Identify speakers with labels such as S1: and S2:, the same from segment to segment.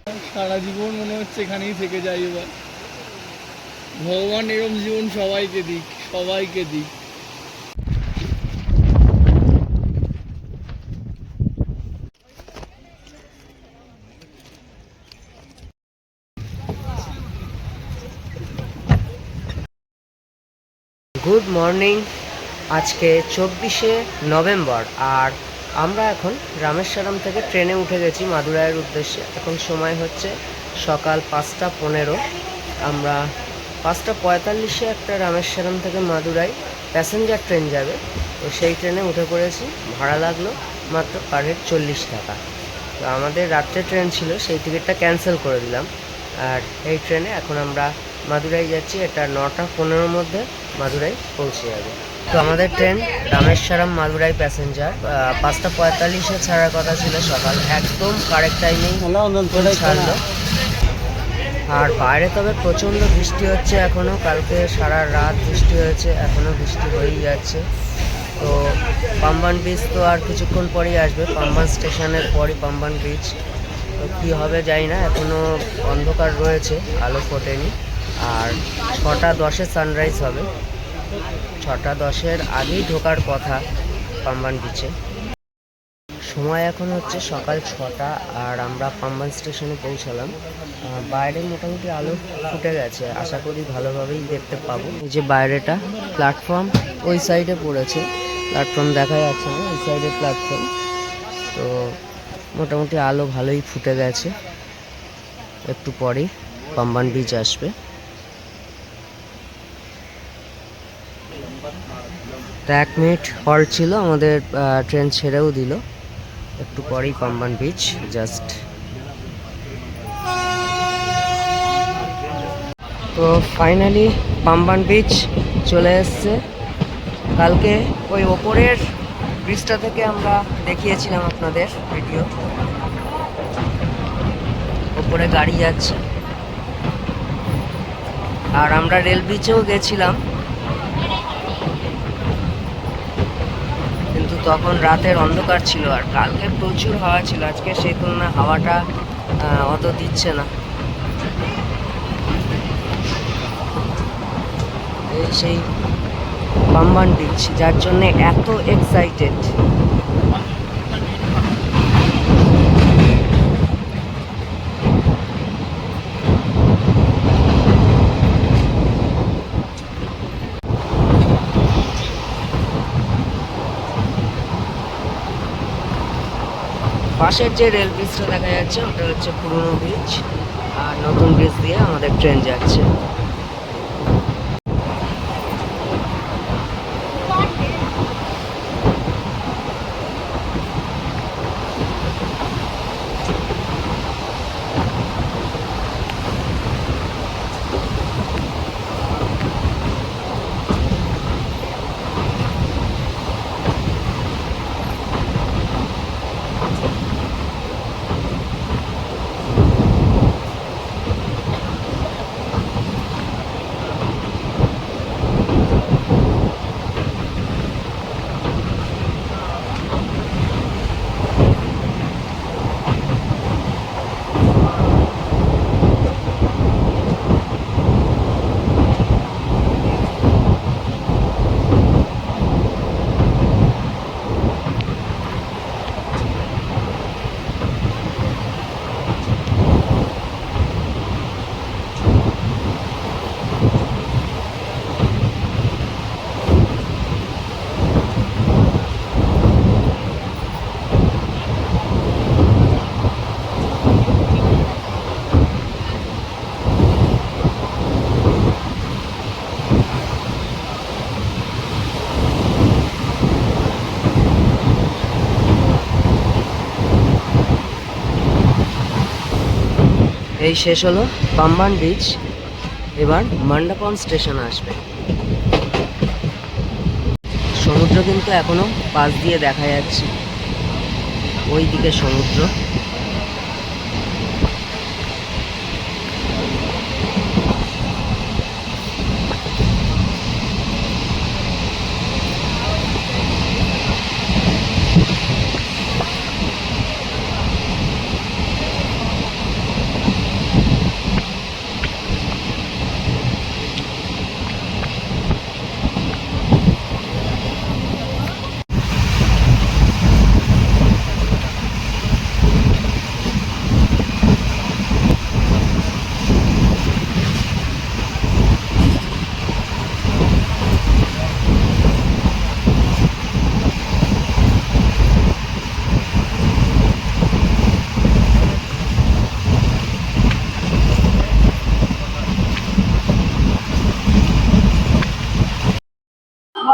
S1: সারা জীবন মনে হচ্ছে এখানেই থেকে যাই এবার। ভগবান এরম জীবন সবাইকে দিক, সবাইকে দিক।
S2: Good morning. আজকে 24শে নভেম্বর আর আমরা এখন রামেশ্বরম থেকে ট্রেনে উঠে গেছি মাদুরাইয়ের উদ্দেশ্যে। এখন সময় হচ্ছে সকাল 5:15। আমরা 5:45-এ একটা রামেশ্বরম থেকে মাদুরাই প্যাসেঞ্জার ট্রেন যাবে, তো সেই ট্রেনে উঠে পড়েছি। ভাড়া লাগলো মাত্র পার হেড 40 টাকা। তো আমাদের রাত্রে ট্রেন ছিল, সেই টিকিটটা ক্যান্সেল করে দিলাম। আর এই ট্রেনে এখন আমরা মাদুরাই যাচ্ছি। এটা 9:15-র মধ্যে মাদুরাই পৌঁছে যাবে। তো আমাদের ট্রেন রামেশ্বরম মাদুরাই প্যাসেঞ্জার 5:45-এ ছাড়ার কথা ছিল সকাল, একদম কারেক্ট টাইমেই ছাড়লো। আর বাইরে তবে প্রচণ্ড বৃষ্টি হচ্ছে এখনও। কালকে সারা রাত বৃষ্টি হয়েছে, এখনও বৃষ্টি হয়েই যাচ্ছে। তো পাম্বান ব্রিজ তো আর কিছুক্ষণ পরেই আসবে, পাম্বান স্টেশনের পরই পাম্বান ব্রিজ। তো কী হবে জানি না, এখনও অন্ধকার রয়েছে, আলো ফোটেনি। আর 6:10-এ সানরাইজ হবে, 6:10-এর আগেই ঢোকার কথা পাম্বান বিচে। সময় এখন হচ্ছে সকাল 6টা আর আমরা পাম্বান স্টেশনে পৌঁছালাম। বাইরে মোটামুটি আলো ফুটে গেছে, আশা করি ভালোভাবেই দেখতে পাবো। এই যে বাইরেটা প্ল্যাটফর্ম ওই সাইডে পড়েছে, প্ল্যাটফর্ম দেখা যাচ্ছে না, ওই সাইডে প্ল্যাটফর্ম। তো মোটামুটি আলো ভালোই ফুটে গেছে, একটু পরেই পাম্বান বিচ আসবে। তো 1 মিনিট হল্ট ছিল, আমাদের ট্রেন ছেড়েও দিল। একটু পরেই পাম্বান বিচ জাস্ট। তো ফাইনালি পাম্বান বিচ চলে এসছে। কালকে ওই ওপরের ব্রিজটা থেকে আমরা দেখিয়েছিলাম আপনাদের ভিডিও, ওপরে গাড়ি যাচ্ছে। আর আমরা রেল ব্রিজেও গেছিলাম, কিন্তু তখন রাতের অন্ধকার ছিল আর কালকে প্রচুর হাওয়া ছিল। আজকে সেই তুলনায় হাওয়াটা অত দিচ্ছে না। এই সেই পাম্বান বিচ, যার জন্যে এত এক্সাইটেড। পাশের যে রেল ব্রিজটা দেখা যাচ্ছে ওটা হচ্ছে পুরনো ব্রিজ, আর নতুন ব্রিজ দিয়ে আমাদের ট্রেন যাচ্ছে। এই শেষ হলো পাম্বান বিচ, এবার মণ্ডপম স্টেশন আসবে। সমুদ্র কিন্তু এখনো পাশ দিয়ে দেখা যাচ্ছে, ওই দিকে সমুদ্র।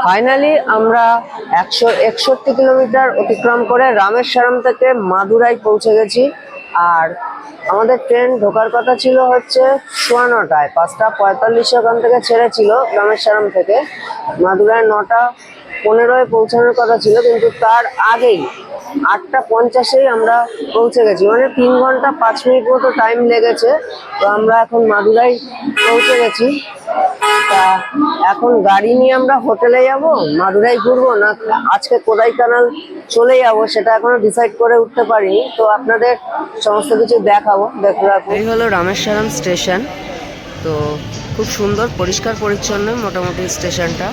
S2: ফাইনালি আমরা 161 কিলোমিটার অতিক্রম করে রামেশ্বরম থেকে মাদুরাই পৌঁছে গেছি। আর আমাদের ট্রেন ঢোকার কথা ছিল হচ্ছে 9:15, 5:45 ওখান থেকে ছেড়েছিল রামেশ্বরম থেকে। মাদুরাই 9:15 পৌঁছানোর কথা ছিল, কিন্তু তার আগেই 8:50 আমরা পৌঁছে গেছি, মানে 3 ঘন্টা 5 মিনিট মতো টাইম লেগেছে। তো আমরা এখন মাদুরাই পৌঁছে গেছি। তা এখন গাড়ি নিয়ে আমরা হোটেলে যাব, মাদুরাই ঘুরবো, না আজকে কোদাইকানাল চলে যাবো, সেটা এখনো ডিসাইড করে উঠতে পারিনি। তো আপনাদের সমস্ত কিছু দেখাবো, দেখতে থাকুন। এই হলো রামেশ্বরম স্টেশন। তো খুব সুন্দর, পরিষ্কার পরিচ্ছন্ন মোটামুটি স্টেশনটা।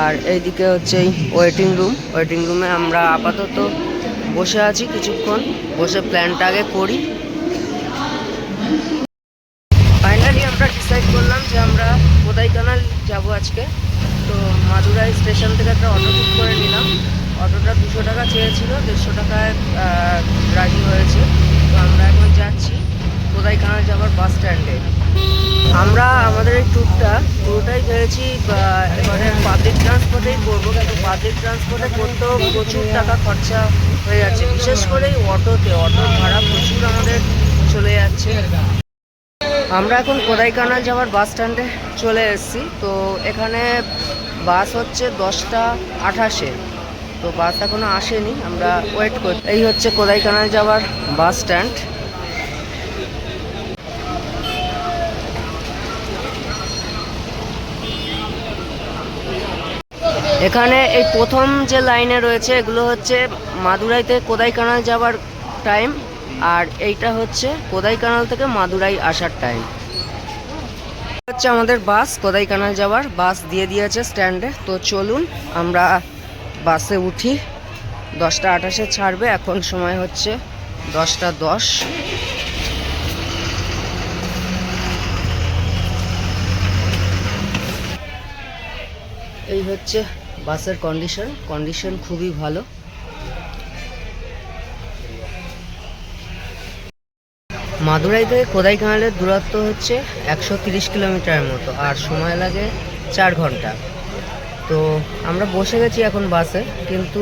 S2: আর এইদিকে হচ্ছে এই ওয়েটিং রুমে আমরা আপাতত বসে আছি, কিছুক্ষণ বসে প্ল্যানটা আগে করি। ফাইনালি আমরা ডিসাইড করলাম যে আমরা কোদাইকানাল যাব আজকে। তো মাদুরাই স্টেশন থেকে একটা অটো বুক করে নিলাম। অটোটা 200 টাকা চেয়েছিল, 150 টাকায় রাজি হয়েছে। তো আমরা এখন যাচ্ছি কোদাইকানাল যাবার বাস স্ট্যান্ডে। আমরা আমাদের এই পুরোটাই ভেবেছি এবারে পাবলিক ট্রান্সপোর্টেই করবো, কিন্তু পাবলিক ট্রান্সপোর্টে করতেও প্রচুর টাকা খরচা হয়ে যাচ্ছে, বিশেষ করে অটোর ভাড়া প্রচুর আমাদের চলে যাচ্ছে। আমরা এখন কোদাইকানাল যাওয়ার বাস স্ট্যান্ডে চলে এসেছি। তো এখানে বাস হচ্ছে 10:28, তো বাস এখনো আসেনি, আমরা ওয়েট করি। এই হচ্ছে কোদাইকানাল যাওয়ার বাস স্ট্যান্ড। এখানে এই প্রথম যে লাইনে রয়েছে এগুলো হচ্ছে মাদুরাইতে কোদাইকানাল যাওয়ার টাইম, আর এইটা হচ্ছে কোদাইকানাল থেকে মাদুরাই আসার টাইম। হচ্ছে আমাদের বাস, কোদাইকানাল যাওয়ার বাস দিয়ে দিয়েছে স্ট্যান্ডে। তো চলুন আমরা বাসে উঠি। 10:28 ছাড়বে, এখন সময় হচ্ছে 10:10। এই হচ্ছে বাসের কন্ডিশন খুবই ভালো। মাদুরাই থেকে কোদাইকানালের দূরত্ব হচ্ছে 130 কিলোমিটারের মতো, আর সময় লাগে 4 ঘন্টা। তো আমরা বসে গেছি এখন বাসে, কিন্তু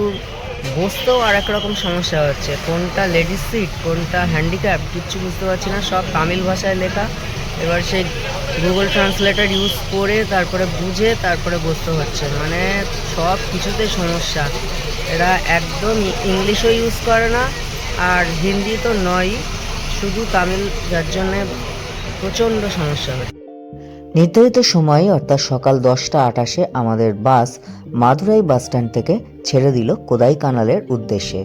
S2: বসতেও আর এক রকম সমস্যা হচ্ছে, কোনটা লেডিস সিট কোনটা হ্যান্ডিক্যাপ কিচ্ছু বুঝতে পারছি না, সব তামিল ভাষায় লেখা। এবার সেই গুগল ট্রান্সলেটর ইউজ করে তারপরে বুঝে তারপরে বসতে হচ্ছে, মানে সব কিছুতে সমস্যা। এরা একদম ইংলিশও ইউজ করে না, আর হিন্দি তো নয়, শুধু তামিল, যার জন্যে প্রচণ্ড সমস্যা হচ্ছে। নির্ধারিত সময়ে অর্থাৎ সকাল 10:28 আমাদের বাস মাদুরাই বাস স্ট্যান্ড থেকে ছেড়ে দিল কোদাইকানালের উদ্দেশ্যে।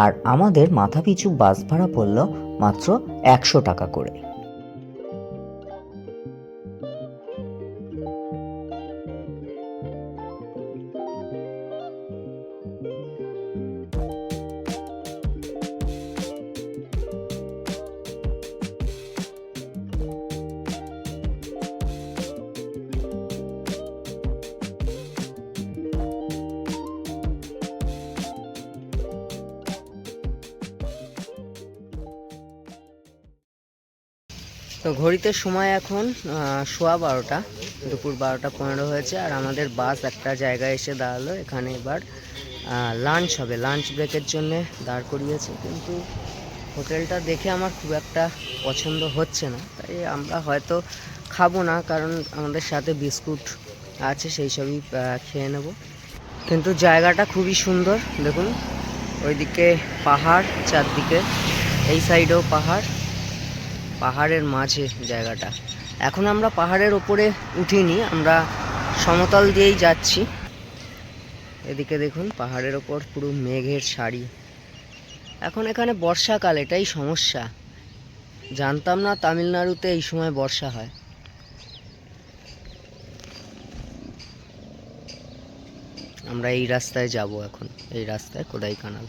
S2: আর আমাদের মাথাপিছু বাস ভাড়া পড়ল মাত্র 100 টাকা করে। তো ঘড়িতে সময় এখন 12:15, দুপুর 12:15 হয়েছে। আর আমাদের বাস একটা জায়গায় এসে দাঁড়ালো, এখানে এবার লাঞ্চ হবে, লাঞ্চ ব্রেকের জন্য দাঁড় করিয়েছে। কিন্তু হোটেলটা দেখে আমার খুব একটা পছন্দ হচ্ছে না, তাই আমরা হয়তো খাবো না, কারণ আমাদের সাথে বিস্কুট আছে, সেই সবই খেয়ে নেব। কিন্তু জায়গাটা খুবই সুন্দর, দেখুন ওইদিকে পাহাড়, চারদিকে এই সাইডেও পাহাড়ের মাঝে জায়গাটা। এখন আমরা পাহাড়ের ওপরে উঠিনি, আমরা সমতল দিয়েই যাচ্ছি। এদিকে দেখুন পাহাড়ের ওপর পুরো মেঘের সারি। এখন এখানে বর্ষাকাল, এটাই সমস্যা, জানতাম না তামিলনাড়ুতে এই সময় বর্ষা হয়। আমরা এই রাস্তায় যাব এখন, এই রাস্তায় কোদাইকানাল।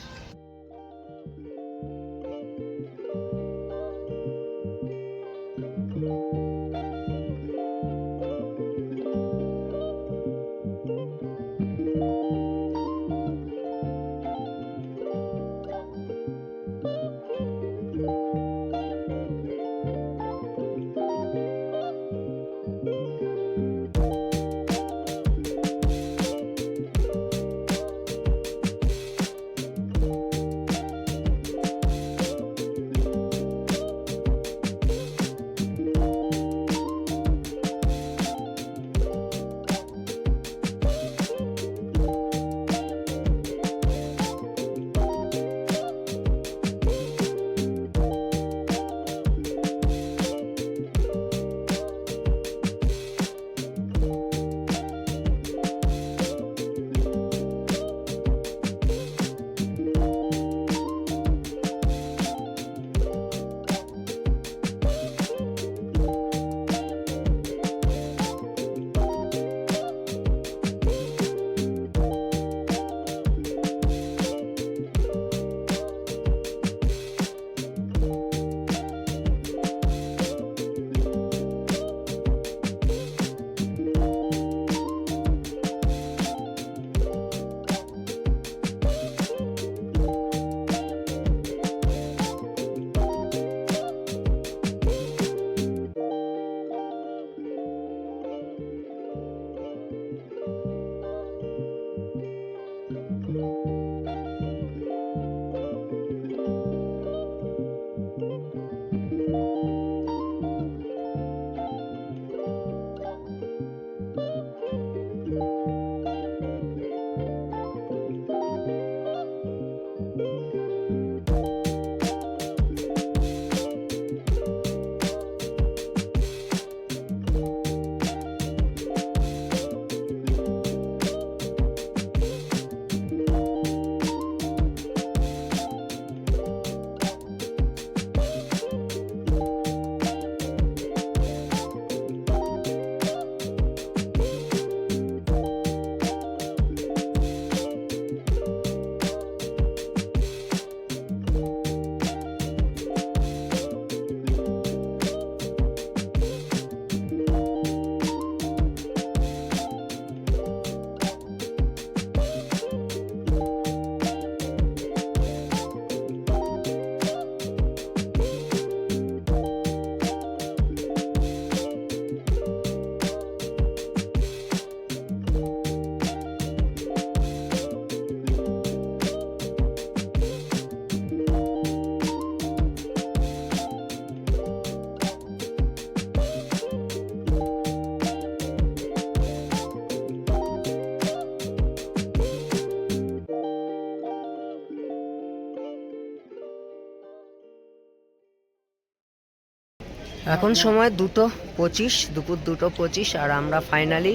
S2: এখন সময় 2:25, দুপুর 2:25, আর আমরা ফাইনালি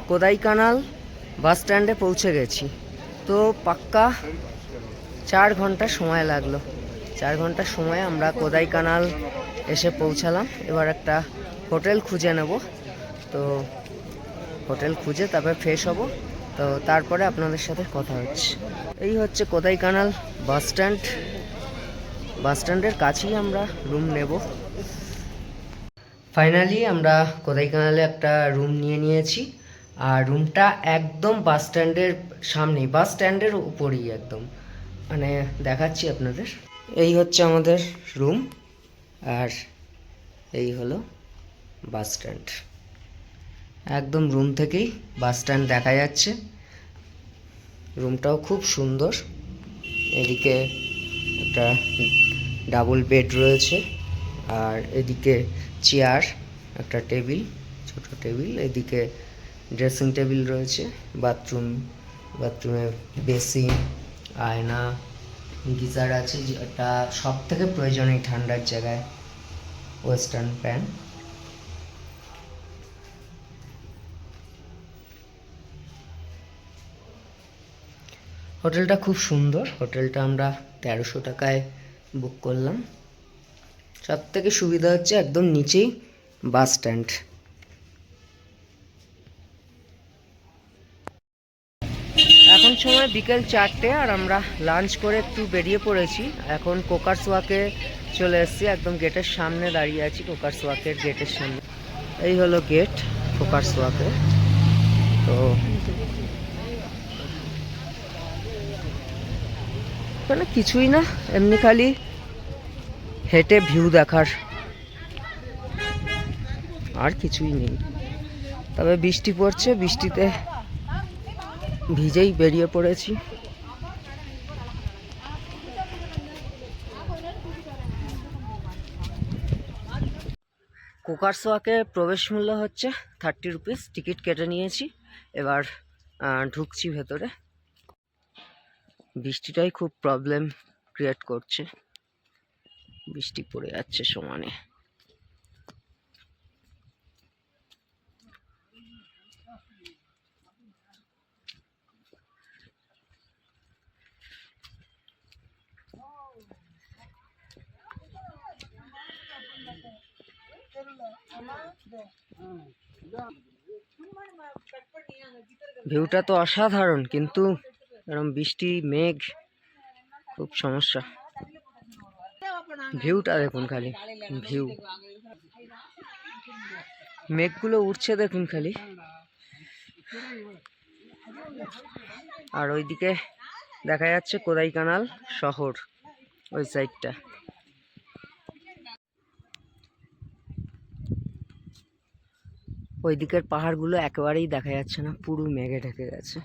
S2: কোদাইকানাল বাস স্ট্যান্ডে পৌঁছে গেছি। তো পাক্কা 4 ঘন্টা সময় লাগলো। 4 ঘন্টার সময় আমরা কোদাইকানাল এসে পৌঁছালাম। এবার একটা হোটেল খুঁজে নেব। তো হোটেল খুঁজে তারপর ফ্রেশ হব। তো তারপরে আপনাদের সাথে কথা হচ্ছে। এই হচ্ছে কোদাইকানাল বাস স্ট্যান্ড। বাস স্ট্যান্ডের কাছেই আমরা রুম নেব। ফাইনালি আমরা কোদাইকানালে একটা রুম নিয়েছি। আর রুমটা একদম বাস স্ট্যান্ডের সামনেই, বাস স্ট্যান্ডের উপরেই একদম, মানে দেখাচ্ছি আপনাদের। এই হচ্ছে আমাদের রুম, আর এই হলো বাস স্ট্যান্ড। একদম রুম থেকেই বাস স্ট্যান্ড দেখা যাচ্ছে। রুমটাও খুব সুন্দর। এদিকে একটা ডাবল বেড রয়েছে, আর এদিকে চেয়ার, একটা টেবিল, ছোট টেবিল, এদিকে ড্রেসিং টেবিল রয়েছে, বাথরুমে বেসিন, আয়না, গিজার আছে, যেটা সব থেকে প্রয়োজনীয় ঠান্ডার জায়গায়, ওয়েস্টার্ন ফ্যান। হোটেলটা খুব সুন্দর। হোটেলটা আমরা 1300 টাকায় বুক করলাম। সব থেকে সুবিধা হচ্ছে একদম নিচেই বাস স্ট্যান্ড। এখন সময় বিকেল 4টে, আর আমরা লাঞ্চ করে একটু বেরিয়ে পড়েছি। এখন কোকার্স ওয়াকে চলে এসেছি। একদম গেটের সামনে দাঁড়িয়ে আছি, কোকার্স ওয়াকের গেটের সামনে। এই হলো গেট কোকার্স ওয়াকে। তো মানে কিছুই না, এমনি খালি হেঁটে ভিউ দেখার, আর কিছুই নেই। তবে বৃষ্টি পড়ছে, বৃষ্টিতে ভিজেই বেরিয়ে পড়েছি। কোকার্স ওয়াকে প্রবেশ মূল্য হচ্ছে 30 রুপিস। টিকিট কেটে নিয়েছি, এবার ঢুকছি ভেতরে। বৃষ্টিটাই খুব প্রবলেম ক্রিয়েট করছে, বৃষ্টি পড়ে যাচ্ছে সমানে। ভিউটা তো অসাধারণ, কিন্তু এরকম বৃষ্টি মেঘ খুব সমস্যা। ভিউটা দেখুন, খালি ভিউ, মেঘগুলো উঠছে দেখুন খালি। আর ওইদিকে দেখা যাচ্ছে কোদাইকানাল শহর, ওই সাইডটা। ওই দিকের পাহাড়গুলো একেবারেই দেখা যাচ্ছে না, পুরো মেঘে ঢেকে গেছে।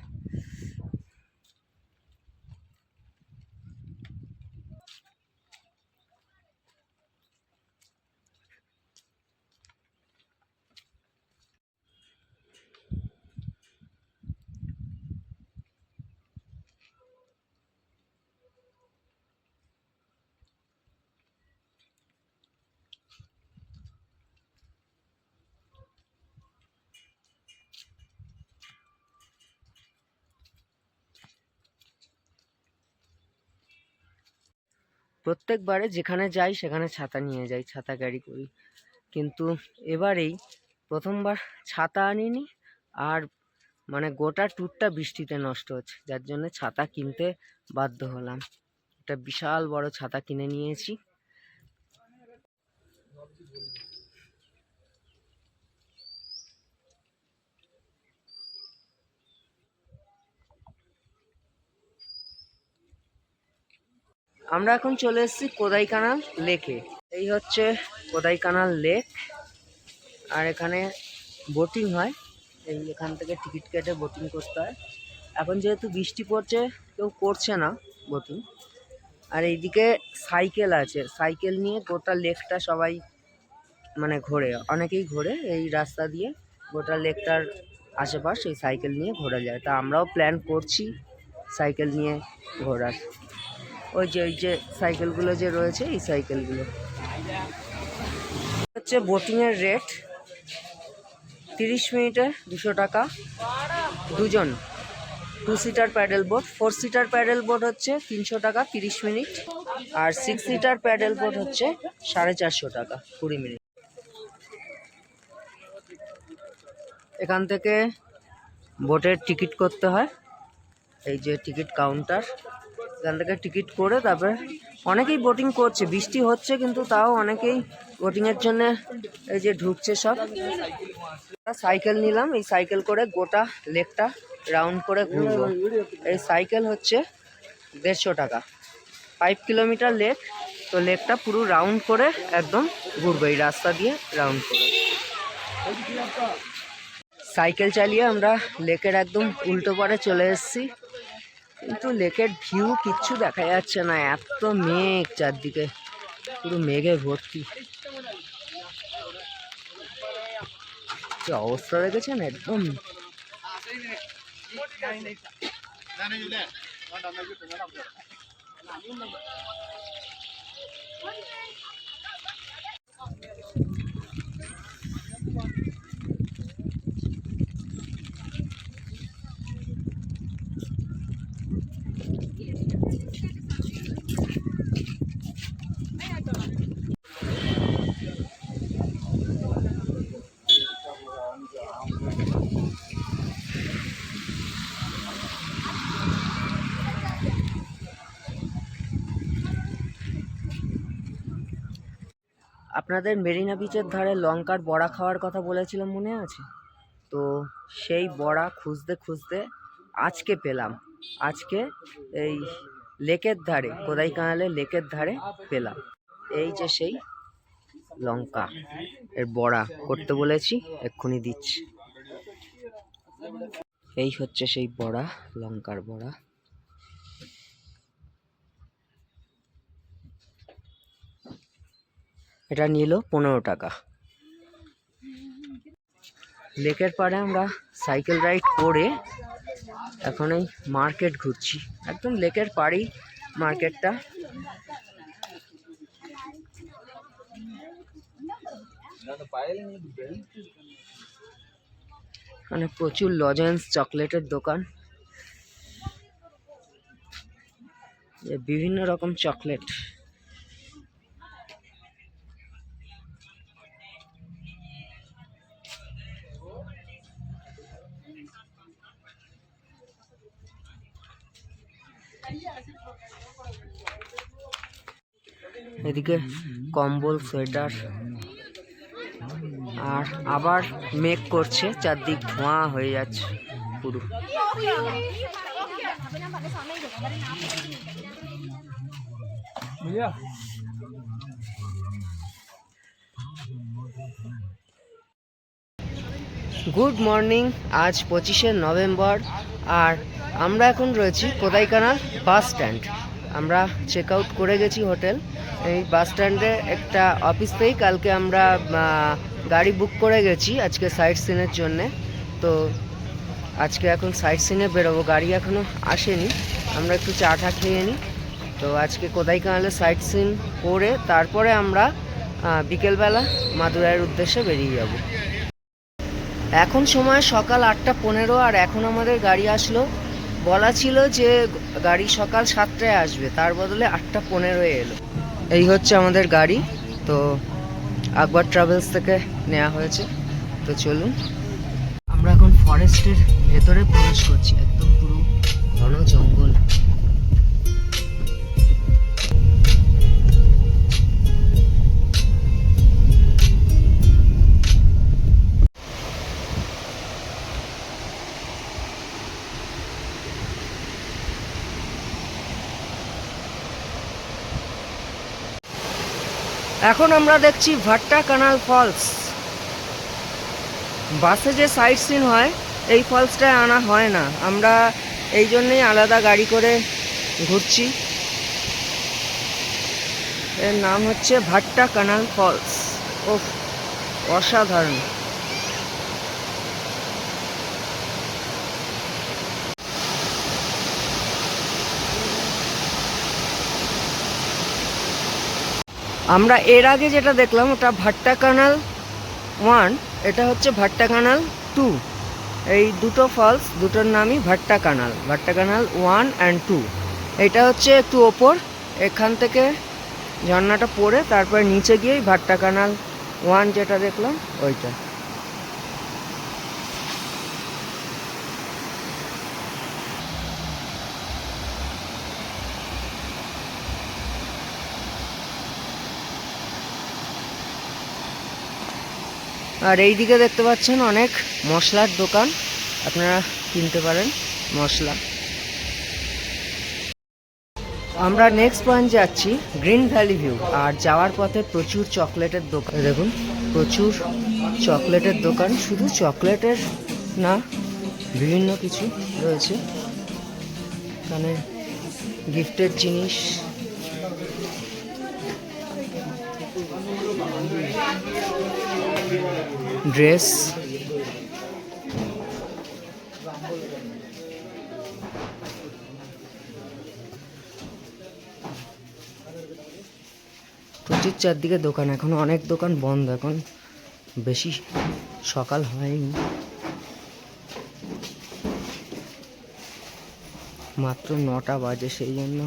S2: প্রত্যেকবারে যেখানে যাই সেখানে ছাতা নিয়ে যাই, ছাতা ক্যারি করি, কিন্তু এবারেই প্রথমবার ছাতা আনিনি, আর মানে গোটা ট্যুরটা বৃষ্টিতে নষ্ট হচ্ছে, যার জন্য ছাতা কিনতে বাধ্য হলাম। একটা বিশাল বড় ছাতা কিনে নিয়েছি। আমরা এখন চলে এসেছি কোদাইকানাল লেকে। এই হচ্ছে কোদাইকানাল লেক, আর এখানে বোটিং হয়। এই এখান থেকে টিকিট কেটে বোটিং করতে হয়। এখন যেহেতু বৃষ্টি পড়ছে কেউ করছে না বোটিং। আর এইদিকে সাইকেল আছে, সাইকেল নিয়ে গোটা লেকটা সবাই মানে ঘোরে, অনেকেই ঘোরে এই রাস্তা দিয়ে, গোটা লেকটার আশেপাশ এই সাইকেল নিয়ে ঘোরা যায়। তা আমরাও প্ল্যান করছি সাইকেল নিয়ে ঘোরার। ওই যে সাইকেলগুলো যে রয়েছে, এই সাইকেলগুলো হচ্ছে বোটিংয়ের রেট 30 মিনিটে 200 টাকা দুজন। 2 seater pedal boat, 4 seater pedal boat হচ্ছে 300 টাকা 30 মিনিট, আর 6 সিটার প্যাডেল বোট হচ্ছে 450 টাকা 20 মিনিট। এখান থেকে বোটের টিকিট করতে হয়, এই যে টিকিট কাউন্টার, এখান থেকে টিকিট করে তারপরে অনেকেই বোটিং করছে, বৃষ্টি হচ্ছে কিন্তু তাও অনেকেই বোটিংয়ের জন্য এই যে ঢুকছে সব। সাইকেল নিলাম, এই সাইকেল করে গোটা লেকটা রাউন্ড করে ঘুরবো। এই সাইকেল হচ্ছে 150 টাকা, 5 কিলোমিটার লেক, তো লেকটা পুরো রাউন্ড করে একদম ঘুরবো এই রাস্তা দিয়ে রাউন্ড করে। সাইকেল চালিয়ে আমরা লেকের একদম উল্টো পারে চলে এসেছি, কিন্তু লেকের ভিউ কিচ্ছু দেখা যাচ্ছে না, এত মেঘ চারদিকে, পুরো মেঘে ভর্তি। কি অবস্থা দেখেছেন একদম। আপনাদের মেরিনা বিচের ধারে লঙ্কার বড়া খাওয়ার কথা বলেছিলাম, মনে আছে? তো সেই বড়া খুঁজতে খুঁজতে আজকে পেলাম, আজকে এই লেকের ধারে, কোদাইকানালের লেকের ধারে পেলাম। এই যে সেই লঙ্কা এর বড়া করতে বলেছি, এক্ষুনি দিচ্ছি। এই হচ্ছে সেই বড়া, লঙ্কার বড়া। এটা নিল 15 টাকা। লেকের পাড়ে আমরা সাইকেল রাইড করে এখন এই মার্কেট ঘুরছি, একদম লেকের পাড়েই মার্কেটটা। এখানে প্রচুর লজেন্স, চকলেটের দোকান, বিভিন্ন রকম চকলেট। এদিকে কম্বল, সোয়েটার, আর আবার মেঘ করছে, চারদিক ধোঁয়া হয়ে যাচ্ছে পুরো। গুড মর্নিং, আজ 25শে নভেম্বর, আর আমরা এখন রয়েছি কোদাইকানাল বাস স্ট্যান্ড। আমরা চেক আউট করে গেছি হোটেল। এই বাস স্ট্যান্ডে একটা অফিস থেকেই কালকে আমরা গাড়ি বুক করে গেছি আজকে সাইট সিনের জন্যে। তো আজকে এখন সাইট সিনে বেরোবো, গাড়ি এখনও আসেনি, আমরা একটু চা টা খেয়ে নিই। তো আজকে কোদাইকানালে সাইট সিন করে তারপরে আমরা বিকেলবেলা মাদুরাইয়ের উদ্দেশ্যে বেরিয়ে যাব। এখন সময় সকাল 8টা 15, আর এখন আমাদের গাড়ি আসলো বলা ছিল যে গাড়ি সকাল 7টায় আসবে, তার বদলে 8:15 এলো। এই হচ্ছে আমাদের গাড়ি, তো আকবর ট্রাভেলস থেকে নেওয়া হয়েছে। তো চলুন, আমরা এখন ফরেস্টের ভেতরে প্রবেশ করছি, একদম পুরো ঘন জঙ্গল। এখন আমরা দেখছি ভাট্টা কানাল ফলস। বাসে যে সাইট সিন হয় এই ফলসটায় আনা হয় না, আমরা এই জন্যেই আলাদা গাড়ি করে ঘুরছি। এর নাম হচ্ছে ভাট্টা কানাল ফলস। ওহ, অসাধারণ। আমরা এর আগে যেটা দেখলাম ওটা ভাট্টা কানাল 1, এটা হচ্ছে ভাট্টা কানাল 2। এই দুটো ফলস, দুটোর নামই ভাট্টা কানাল, ভাট্টা কানাল 1 and 2। এটা হচ্ছে একটু ওপর, এখান থেকে ঝর্ণাটা পড়ে তারপরে নিচে গিয়েই ভাট্টা কানাল 1 যেটা দেখলাম ওইটা। আর এই দিকে দেখতে পাচ্ছেন অনেক মশলার দোকান, আপনারা কিনতে পারেন মশলা। আমরা নেক্সট পয়েন্ট যাচ্ছি গ্রিন ভ্যালি ভিউ, আর যাওয়ার পথে প্রচুর চকলেটের দোকান। দেখুন, প্রচুর চকলেটের দোকান, শুধু চকলেটের না, বিভিন্ন কিছু রয়েছে এখানে, গিফটের জিনিস। ড্রেস, প্রচুর চারদিকে দোকান। এখন অনেক দোকান বন্ধ, এখন বেশি সকাল হয়নি, মাত্র 9টা বাজে, সেই জন্য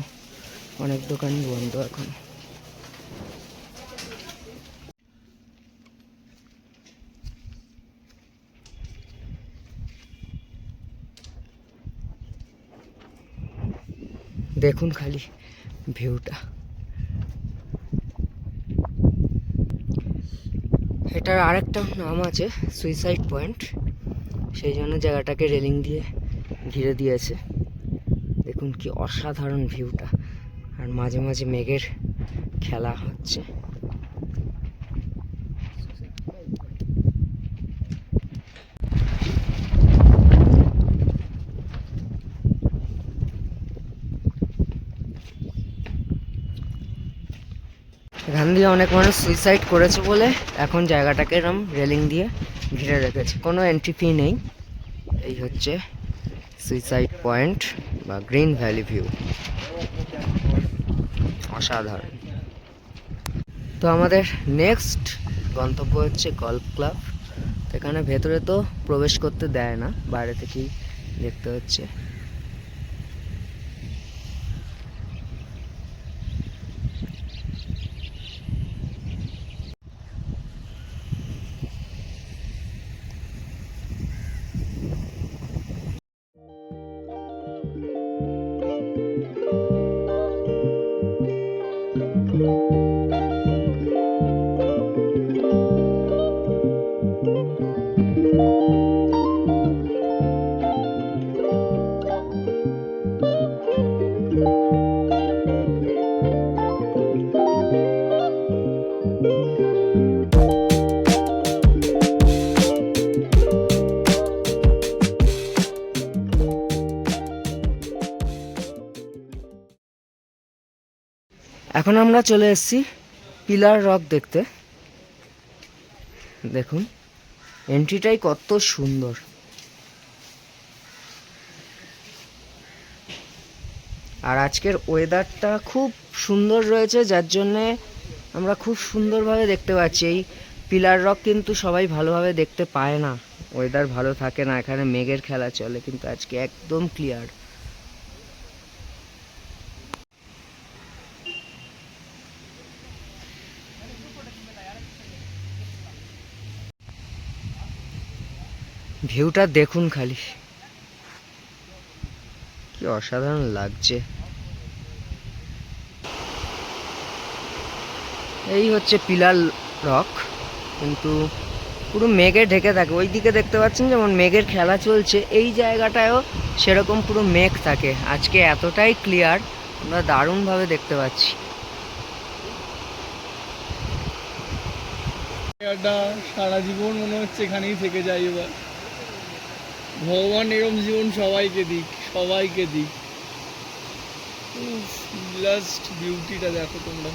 S2: অনেক দোকানই বন্ধ এখন। দেখুন খালি ভিউটা। এটার আরেকটা নাম আছে সুইসাইড পয়েন্ট, সেই জন্য জায়গাটাকে রেলিং দিয়ে ঘিরে দিয়েছে। দেখুন কি অসাধারণ ভিউটা, আর মাঝে মাঝে মেঘের খেলা হচ্ছে। এখান দিয়ে অনেক মানুষ সুইসাইড করেছে বলে এখন জায়গাটাকে এরম রেলিং দিয়ে ঘিরে রেখেছে, কোনো এন্ট্রি ফি নেই। এই হচ্ছে সুইসাইড পয়েন্ট বা গ্রিন ভ্যালি ভিউ, অসাধারণ। তো আমাদের নেক্সট গন্তব্য হচ্ছে গল্ফ ক্লাব। এখানে ভেতরে তো প্রবেশ করতে দেয় না, বাইরে থেকেই দেখতে হচ্ছে। এখন আমরা চলে এসেছি পিলার রক দেখতে। দেখুন এন্ট্রিটাই কত সুন্দর, আর আজকের ওয়েদারটা খুব সুন্দর রয়েছে, যার জন্যে আমরা খুব সুন্দরভাবে দেখতে পাচ্ছি। এই পিলার রক কিন্তু সবাই ভালোভাবে দেখতে পায় না, ওয়েদার ভালো থাকে না, এখানে মেঘের খেলা চলে, কিন্তু আজকে একদম ক্লিয়ার, ভিউটা দেখুন খালি, কি অসাধারণ লাগছে। এই হচ্ছে পিলার রক, কিন্তু পুরো মেঘে ঢেকে থাকে। ওই দিকে দেখতে পাচ্ছেন যেমন মেঘের খেলা চলছে, এই জায়গাটায়ও সেরকম পুরো মেঘ থাকে। আজকে এতটাই ক্লিয়ার, আমরা দারুণভাবে দেখতে পাচ্ছি।
S1: জায়গাটা সারা জীবন মনে হচ্ছে এখানেই থেকে যাই এবার। ভগবান এরম জীবন সবাইকে দিক, সবাইকে দিক। জাস্ট বিউটিটা দেখো তোমরা।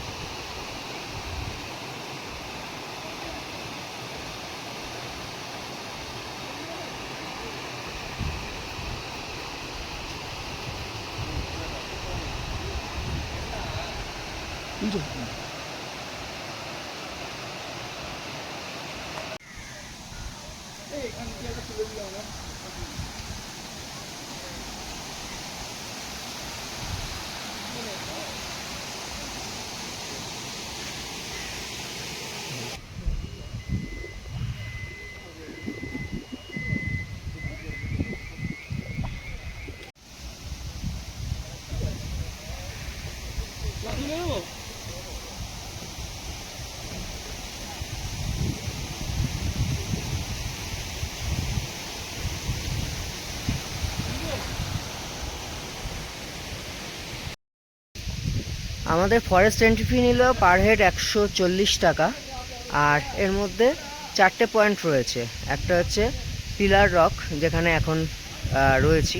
S2: আমাদের ফরেস্ট এন্ট্রি ফি নিল পার হেড 140 টাকা। আর এর মধ্যে 4টে পয়েন্ট রয়েছে। একটা হচ্ছে পিলার রক, যেখানে এখন রয়েছি।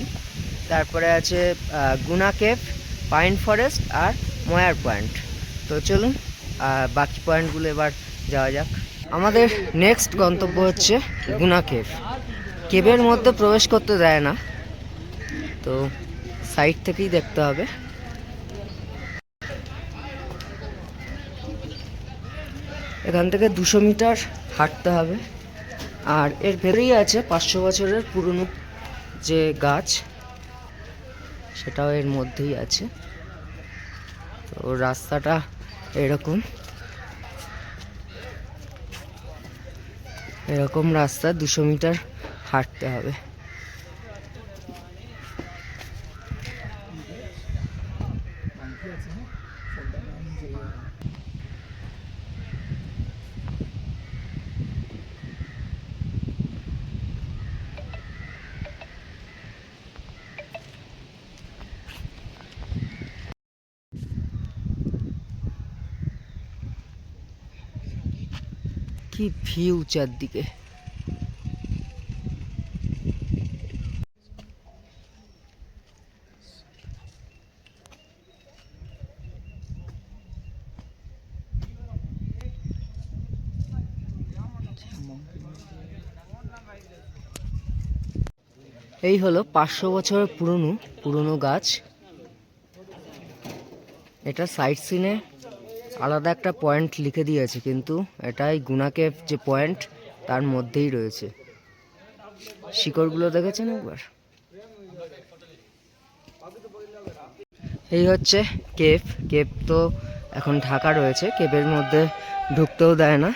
S2: তারপরে আছে গুনা কেভ, পাইন ফরেস্ট আর ময়ার পয়েন্ট। তো চলুন বাকি পয়েন্টগুলো এবার যাওয়া যাক। আমাদের নেক্সট গন্তব্য হচ্ছে গুনা কেভ। কেভের মধ্যে প্রবেশ করতে দেয় না, তো সাইড থেকেই দেখতে হবে। এখান থেকে 200 মিটার হাঁটতে হবে। আর এর ভেতরেই আছে 500 বছরের পুরনো যে গাছ, সেটাও এর মধ্যেই আছে। তো রাস্তাটা এরকম এরকম রাস্তা 200 মিটার হাঁটতে হবে। কি ভিউ চারদিকে। এই হলো 500 বছরের পুরনো গাছ। এটা সাইট সিনে আলাদা একটা পয়েন্ট লিখে দিয়েছে, কিন্তু এটাই গুনা কেভ যে পয়েন্ট তার মধ্যেই রয়েছে। শিকড়গুলো দেখেছেন একবার? এই হচ্ছে কেভ। কেভ তো এখন ঢাকা রয়েছে, কেভের মধ্যে ঢুকতেও দেয় না।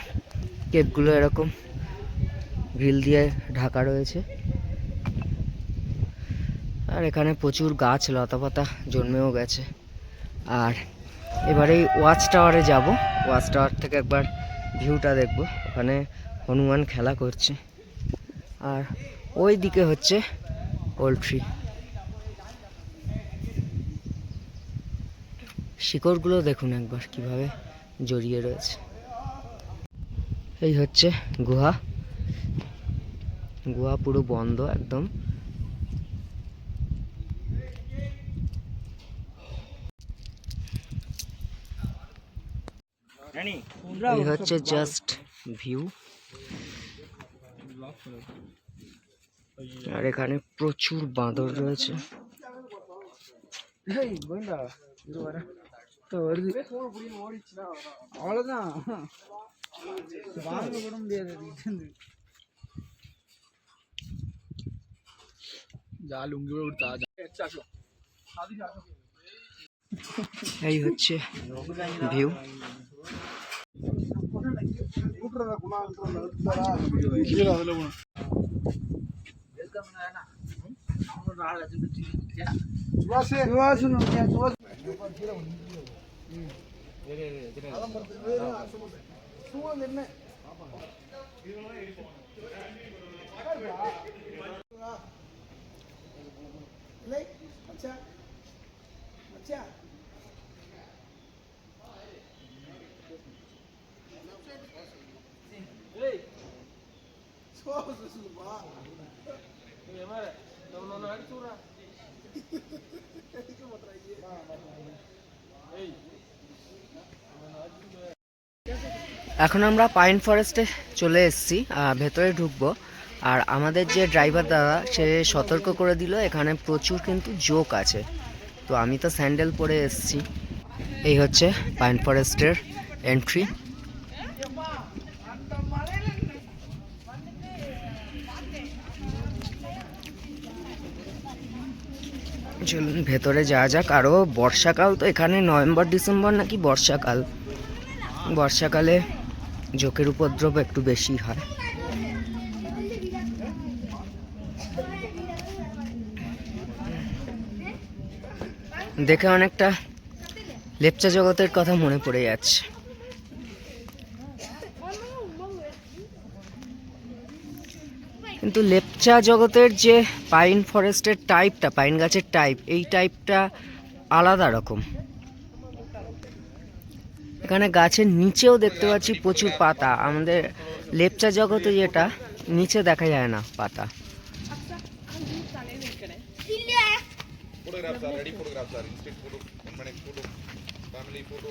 S2: কেভগুলো এরকম গ্রিল দিয়ে ঢাকা রয়েছে। আর এখানে প্রচুর গাছ লতাপাতা জন্মেও গেছে। আর এবারে এই ওয়াচ টাওয়ারে যাব। ওয়াচ টাওয়ার থেকে একবার ভিউটা দেখব। ওখানে হনুমান খেলা করছে। আর ওই দিকে হচ্ছে ওল্ড ট্রি। শিকড়গুলো দেখুন একবার কিভাবে জড়িয়ে রয়েছে। এই হচ্ছে গুহা। গুহা পুরো বন্ধ একদম। এই হচ্ছে জাস্ট ভিউ। আর এখানে প্রচুর বাঁদর রয়েছে। এই হচ্ছে ভিউ। এখন আমরা পাইন ফরেস্টে চলে এসেছি, ভেতরে ঢুকবো। আর আমাদের যে ড্রাইভার দাদা সে সতর্ক করে দিল এখানে প্রচুর কিন্তু জোক আছে। তো আমি তো স্যান্ডেল পরে এসেছি। এই হচ্ছে পাইন ফরেস্টের এন্ট্রি। চলুন ভেতরে যাওয়া যাক। আরও বর্ষাকাল তো এখানে নভেম্বর ডিসেম্বর নাকি বর্ষাকাল, বর্ষাকালে জোকের উপদ্রব একটু বেশি হয়। দেখে অনেকটা লেপচা জগতের কথা মনে পড়ে যাচ্ছে। কিন্তু লেপচা জগতের যে পাইন ফরেস্টের টাইপটা, পাইন গাছের টাইপ, এই টাইপটা আলাদা রকম। এখানে গাছের নিচেও দেখতে পাচ্ছি প্রচুর পাতা। আমাদের লেপচা জগতে যেটা নিচে দেখা যায় না পাতা।
S3: Photographs are ready. Photographs are instant photo, 1 minute photo, family photo.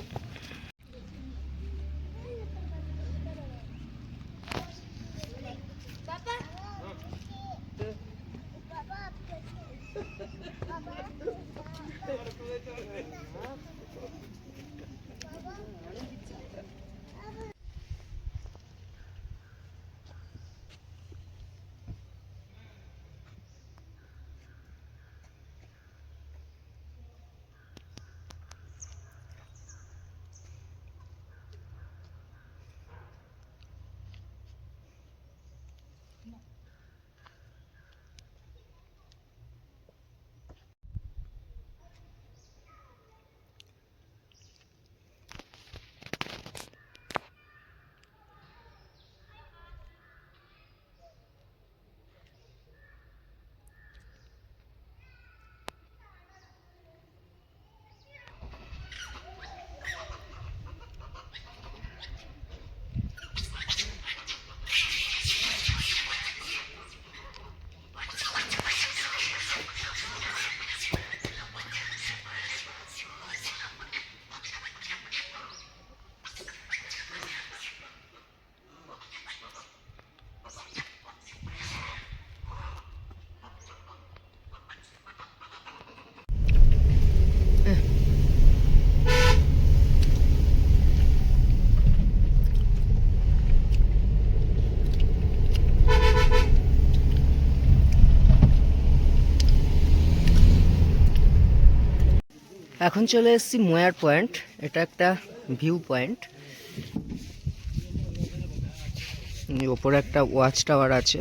S2: এখন চলে এসেছি ময়ার পয়েন্ট। এটা একটা ভিউ পয়েন্ট। ওপরে একটা ওয়াচ টাওয়ার আছে।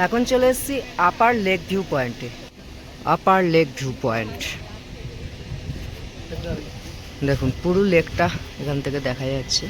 S2: এখন চলে এসেছি আপার লেক ভিউ পয়েন্টে। আপার লেক ভিউ পয়েন্ট দেখুন, পুরো লেকটা এখান থেকে দেখা যাচ্ছে।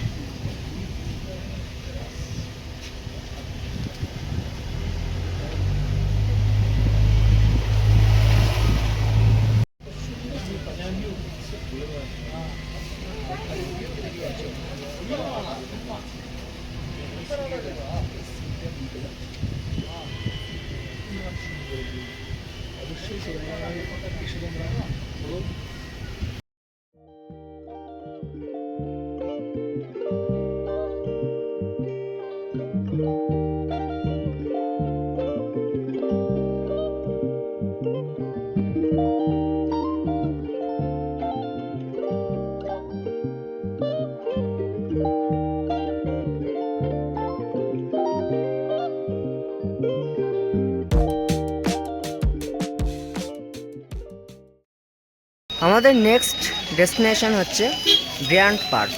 S2: আমাদের নেক্সট ডেস্টিনেশন হচ্ছে ব্রায়ান্ট পার্ক।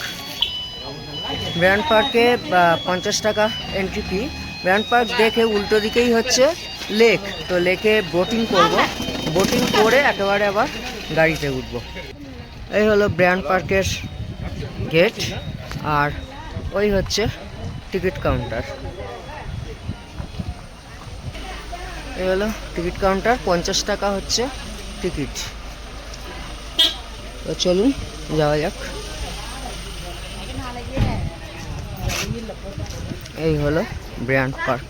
S2: ব্রায়ান্ট পার্কে 50 টাকা এন্ট্রি ফি। ব্রায়ান্ট পার্ক দেখে উল্টো দিকেই হচ্ছে লেক, তো লেকে বোটিং করব, বোটিং করে একেবারে আবার গাড়িতে উঠব। এই হলো ব্রায়ান্ট পার্কের গেট, আর ওই হচ্ছে টিকিট কাউন্টার। এই হলো টিকিট কাউন্টার, 50 টাকা হচ্ছে টিকিট। তো চলুন যাওয়া যাক। এই হলো ব্রায়ান্ট পার্ক।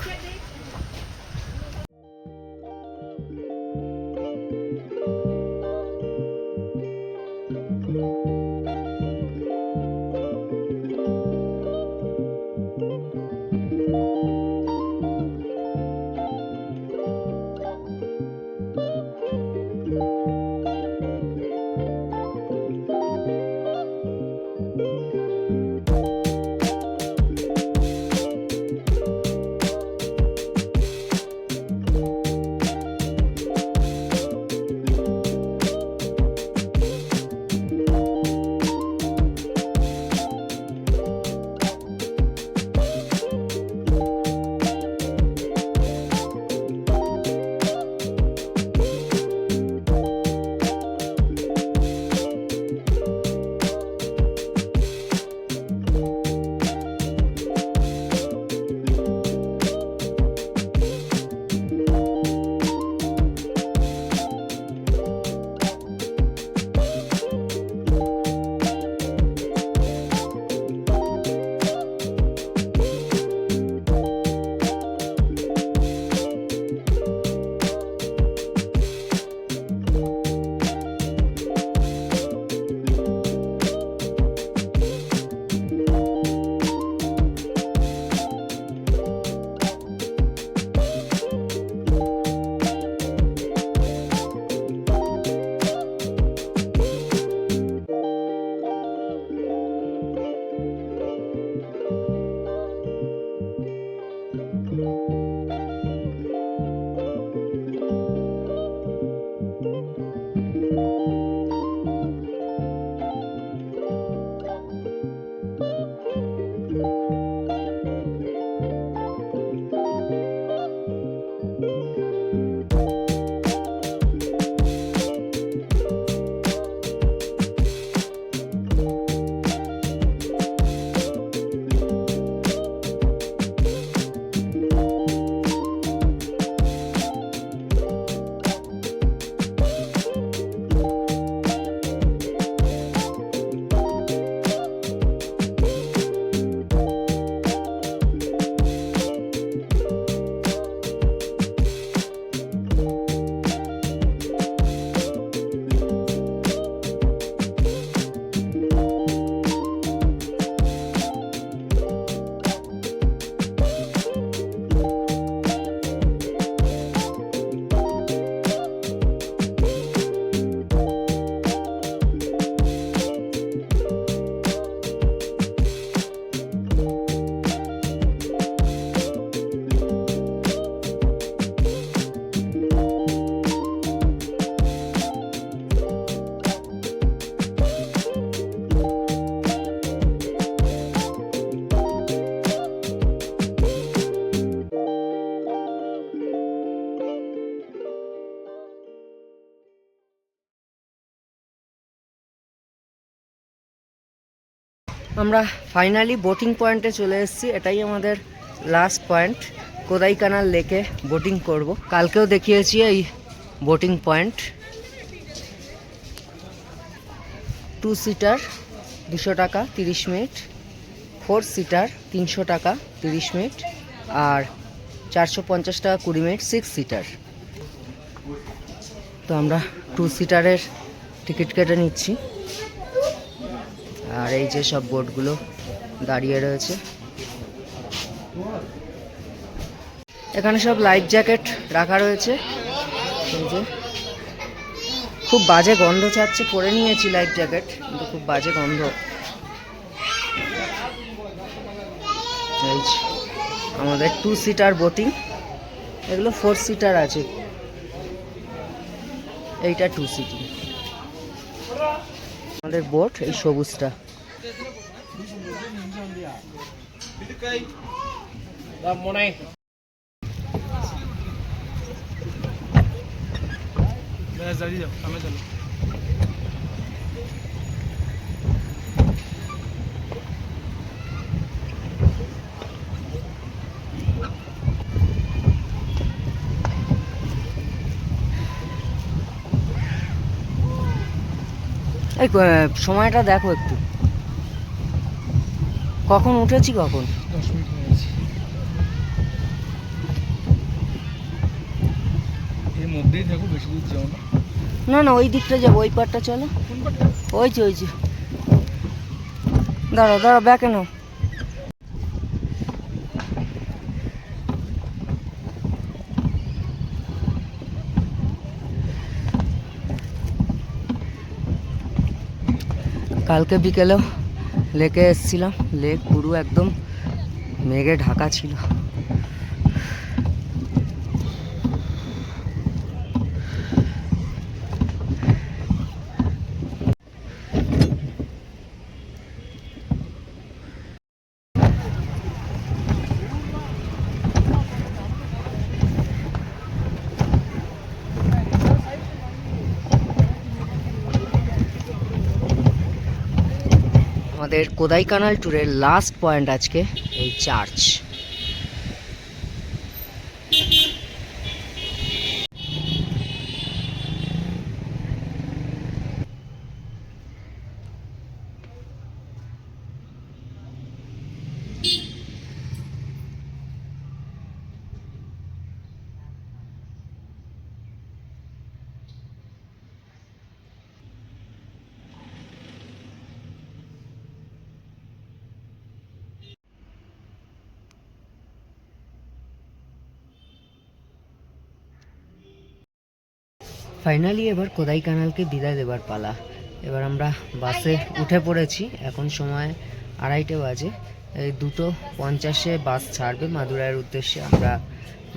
S2: আমরা ফাইনালি বোটিং পয়েন্টে চলে এসেছি। এটাই আমাদের লাস্ট পয়েন্ট। কোদাইকানাল লেকে বোটিং করব। কালকেও দেখিয়েছি এই বোটিং পয়েন্ট। 2 সিটার 200 টাকা 30 মিনিট, 4 সিটার 300 টাকা 30 মিনিট, আর 450 টাকা 20 মিনিট 6 সিটার। তো আমরা 2 সিটারের টিকিট কেটে নিচ্ছি। আর এই যে সব বোটগুলো দাঁড়িয়ে রয়েছে, এখানে সব লাইফ জ্যাকেট রাখা রয়েছে। এই যে খুব বাজে গন্ধ ছাড়ছে, পরে নিয়েছি লাইফ জ্যাকেট কিন্তু খুব বাজে গন্ধ। এই যে আমাদের 2 সিটার বোটিং, এগুলো 4 সিটার আছে, এইটা 2 সিটিং। আমাদের বোট এই সবুজটা। এই সময়টা দেখো একটু, কখন উঠেছি কখন।
S1: 10 মিনিট হয়ে গেছে। এর মধ্যেই থাকো, বেশি দূর যাও না।
S2: না না, ওই দিকটা যাবো, ওই পারটা চলো।
S1: কোন পাটটা?
S2: ওই যে দাঁড়াও দাঁড়াও, ব্যাকে নাও। কালকে বিকেলেও লেকে এসেছিলাম, লেক পুরো একদম মেঘে ঢাকা ছিল। আমাদের কোদাইকানাল ট্যুরের লাস্ট পয়েন্ট আজকে এই চার্চ। ফাইনালি এবার কোদাইকানালকে বিদায় দেবার পালা। এবার আমরা বাসে উঠে পড়েছি। এখন সময় 2:30 বাজে। এই 2:50-এ বাস ছাড়বে মাদুরাইয়ের উদ্দেশ্যে। আমরা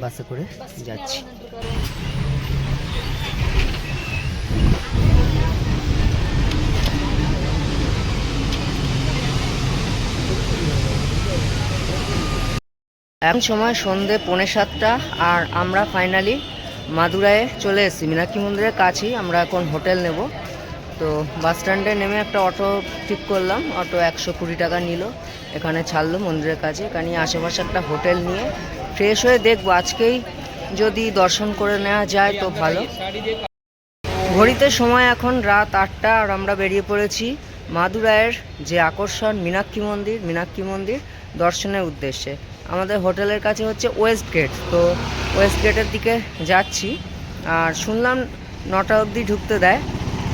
S2: বাসে করে যাচ্ছি। এখন সময় সন্ধে 6:45 আর আমরা ফাইনালি মাদুরাইয়ে চলে এসেছি। মীনাক্ষী মন্দিরের কাছেই আমরা এখন হোটেল নেব। তো বাস স্ট্যান্ডে নেমে একটা অটো ঠিক করলাম। অটো 120 টাকা নিল, এখানে ছাড়লো মন্দিরের কাছে। এখানে আশেপাশে একটা হোটেল নিয়ে ফ্রেশ হয়ে দেখবো, আজকেই যদি দর্শন করে নেওয়া যায় তো ভালো। ঘড়িতে সময় এখন রাত 8টা আর আমরা বেরিয়ে পড়েছি মাদুরাইয়ের যে আকর্ষণ মীনাক্ষী মন্দির দর্শনের উদ্দেশ্যে। আমাদের হোটেলের কাছে হচ্ছে ওয়েস্ট গেট, তো ওয়েস্ট গেটের দিকে যাচ্ছি। আর শুনলাম 9টা অবধি ঢুকতে দেয়,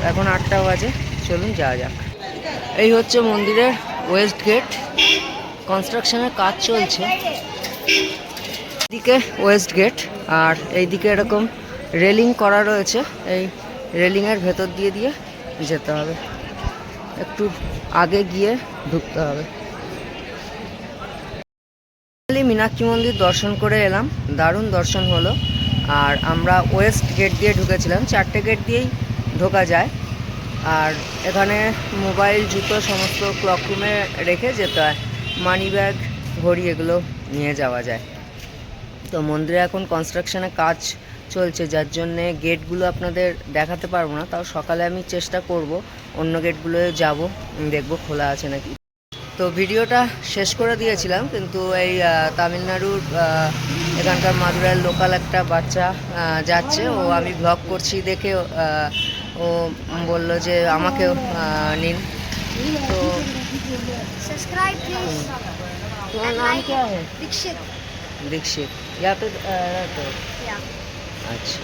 S2: এখন 8টা বাজে। চলুন যাওয়া যাক। এই হচ্ছে মন্দিরের ওয়েস্ট গেট, কনস্ট্রাকশনের কাজ চলছে। এদিকে ওয়েস্ট গেট আর এইদিকে এরকম রেলিং করা রয়েছে। এই রেলিংয়ের ভেতর দিয়ে যেতে হবে, একটু আগে গিয়ে ঢুকতে হবে। মীনাক্ষী মন্দির দর্শন করে এলাম, দারুণ দর্শন হলো। আর আমরা ওয়েস্ট গেট দিয়ে ঢুকেছিলাম, 4টে গেট দিয়েই ঢোকা যায়। আর এখানে মোবাইল, জুতো সমস্ত ক্লক রুমে রেখে যেতে হয়। মানি ব্যাগ, ঘড়ি এগুলো নিয়ে যাওয়া যায়। তো মন্দিরে এখন কনস্ট্রাকশনের কাজ চলছে, যার জন্যে গেটগুলো আপনাদের দেখাতে পারবো না। তাও সকালে আমি চেষ্টা করব অন্য গেটগুলোয় যাব, দেখব খোলা আছে নাকি। তো ভিডিওটা শেষ করে দিয়েছিলাম, কিন্তু এই তামিলনাড়ুর এখানকার মাদুরাইয়ের লোকাল একটা বাচ্চা যাচ্ছে, ও আমি ব্লগ করছি দেখে ও বলল যে আমাকেও নিন। তো
S4: सब्सक्राइब प्लीज।
S2: তোমার নাম क्या है?
S4: दीक्षित।
S2: दीक्षित। यहाँ पे रहते हो?
S4: या
S2: अच्छा,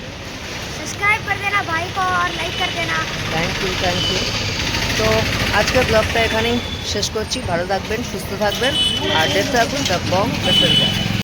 S4: सब्सक्राइब कर देना भाई को और लाइक कर देना।
S2: Thank you thank you. তো আজকের ব্লগটা এখানেই শেষ করছি। ভালো থাকবেন, সুস্থ থাকবেন আর দেখতে থাকুন দ্য বং প্যাসেঞ্জার।